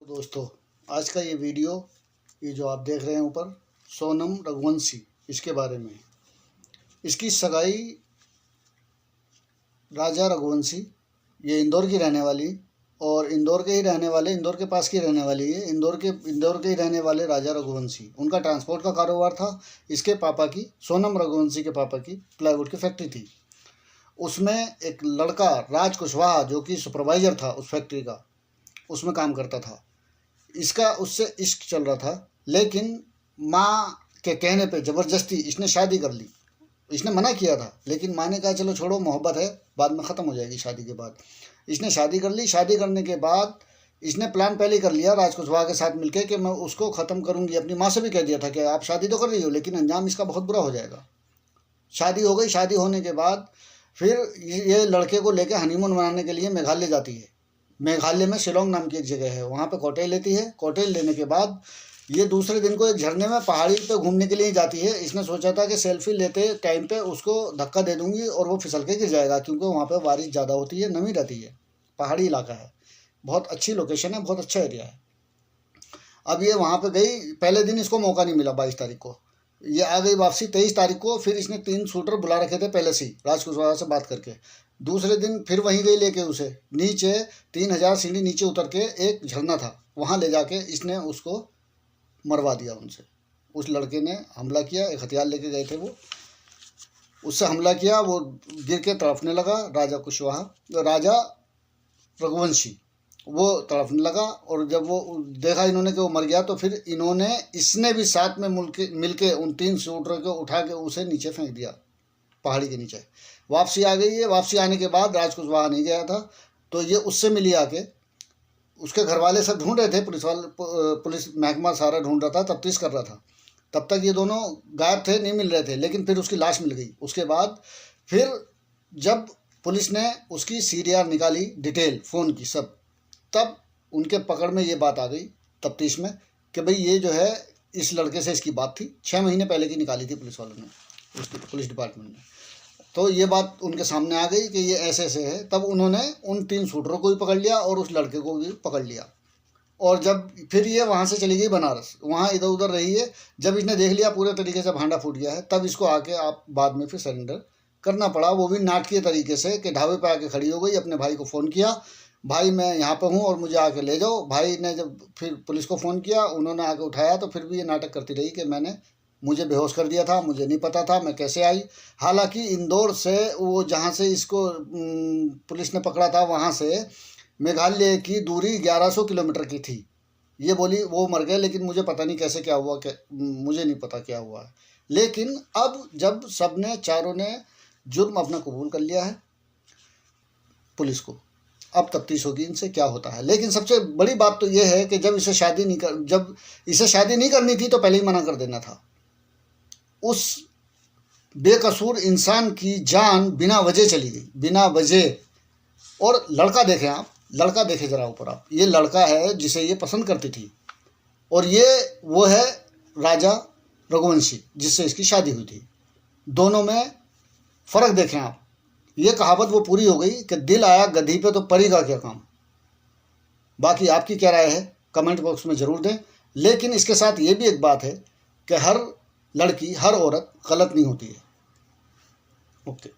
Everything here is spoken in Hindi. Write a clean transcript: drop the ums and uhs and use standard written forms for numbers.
दोस्तों, आज का ये वीडियो ये जो आप देख रहे हैं ऊपर, सोनम रघुवंशी, इसके बारे में। इसकी सगाई राजा रघुवंशी, ये इंदौर की रहने वाली और इंदौर के ही रहने वाले, इंदौर के पास की रहने वाली है। इंदौर के ही रहने वाले राजा रघुवंशी, उनका ट्रांसपोर्ट का कारोबार था। इसके पापा की, सोनम रघुवंशी के पापा की प्लाईवुड की फैक्ट्री थी। उसमें एक लड़का राज कुशवाहा, जो कि सुपरवाइज़र था उस फैक्ट्री का, उसमें काम करता था। इसका उससे इश्क चल रहा था, लेकिन माँ के कहने पे ज़बरदस्ती इसने शादी कर ली। इसने मना किया था, लेकिन माँ ने कहा चलो छोड़ो, मोहब्बत है, बाद में ख़त्म हो जाएगी शादी के बाद। इसने शादी कर ली। शादी करने के बाद इसने प्लान पहले ही कर लिया राज कुशवाहा के साथ मिलके कि मैं उसको ख़त्म करूँगी। अपनी माँ से भी कह दिया था कि आप शादी तो कर रही हो, लेकिन अंजाम इसका बहुत बुरा हो जाएगा। शादी हो गई। शादी होने के बाद फिर ये लड़के को लेके हनीमून मनाने के लिए मेघालय जाती है। मेघालय में शिलोंग नाम की एक जगह है, वहाँ पे कॉटेज लेती है। कॉटेज लेने के बाद ये दूसरे दिन को एक झरने में पहाड़ी पे घूमने के लिए जाती है। इसने सोचा था कि सेल्फी लेते टाइम पे उसको धक्का दे दूंगी और वो फिसल के गिर जाएगा, क्योंकि वहाँ पे बारिश ज़्यादा होती है, नमी रहती है, पहाड़ी इलाका है, बहुत अच्छी लोकेशन है, बहुत अच्छा एरिया है। अब ये वहाँ पे गई। पहले दिन इसको मौका नहीं मिला। 22 तारीख को ये आ गई वापसी। 23 तारीख को फिर इसने 3 शूटर बुला रखे थे पहले से ही, राज कुशवाहा से बात करके। दूसरे दिन फिर वहीं गई लेके उसे। नीचे 3000 सीढ़ी नीचे उतर के एक झरना था, वहाँ ले जाके इसने उसको मरवा दिया उनसे। उस लड़के ने हमला किया, एक हथियार लेके गए थे वो, उससे हमला किया। वो गिर के तड़पने लगा। राजा रघुवंशी वो तड़पने लगा, और जब वो देखा इन्होंने कि वो मर गया, तो फिर इसने भी साथ में मिलके उन 3 शूटरों को उठा के उसे नीचे फेंक दिया, पहाड़ी के नीचे। वापसी आ गई है। वापसी आने के बाद राज कुशवाहा नहीं गया था, तो ये उससे मिली आके। उसके घर वाले सब ढूंढ रहे थे, पुलिस महकमा सारा ढूंढ रहा था, तफ्तीश कर रहा था। तब तक ये दोनों गायब थे, नहीं मिल रहे थे। लेकिन फिर उसकी लाश मिल गई। उसके बाद फिर जब पुलिस ने उसकी CDR निकाली, डिटेल फ़ोन की सब, तब उनके पकड़ में ये बात आ गई तफ्तीश में कि भाई ये जो है, इस लड़के से इसकी बात थी। 6 महीने पहले की निकाली थी पुलिस वालों ने, उसकी पुलिस डिपार्टमेंट ने। तो ये बात उनके सामने आ गई कि ये ऐसे ऐसे है। तब उन्होंने उन 3 शूटरों को भी पकड़ लिया और उस लड़के को भी पकड़ लिया। और जब फिर ये वहाँ से चली गई बनारस, वहाँ इधर उधर रही है। जब इसने देख लिया पूरे तरीके से भांडा फूट गया है, तब इसको आके आप बाद में फिर सरेंडर करना पड़ा, वो भी नाटकीय तरीके से, कि ढाबे पे आके खड़ी हो गई। अपने भाई को फ़ोन किया, भाई मैं यहाँ पे हूँ और मुझे आके ले जाओ। भाई ने जब फिर पुलिस को फ़ोन किया, उन्होंने आके उठाया, तो फिर भी ये नाटक करती रही कि मुझे बेहोश कर दिया था, मुझे नहीं पता था, मैं कैसे आई। हालांकि इंदौर से, वो जहाँ से इसको पुलिस ने पकड़ा था, वहाँ से मेघालय की दूरी 1100 किलोमीटर की थी। ये बोली वो मर गए, लेकिन मुझे पता नहीं कैसे क्या हुआ, मुझे नहीं पता क्या हुआ है। लेकिन अब जब सबने, चारों ने जुर्म अपना कबूल कर लिया है पुलिस को, अब तफ्तीश होगी इनसे क्या होता है। लेकिन सबसे बड़ी बात तो ये है कि जब इसे शादी नहीं करनी थी, तो पहले ही मना कर देना था। उस बेकसूर इंसान की जान बिना वजह चली गई, बिना वजह। और लड़का देखें आप, लड़का देखें ज़रा ऊपर आप, ये लड़का है जिसे ये पसंद करती थी, और ये वो है राजा रघुवंशी जिससे इसकी शादी हुई थी। दोनों में फ़र्क देखें आप। ये कहावत वो पूरी हो गई कि दिल आया गधी पे तो परी का क्या काम। बाकी आपकी क्या राय है कमेंट बॉक्स में ज़रूर दें। लेकिन इसके साथ ये भी एक बात है कि हर लड़की, हर औरत गलत नहीं होती है। ओके।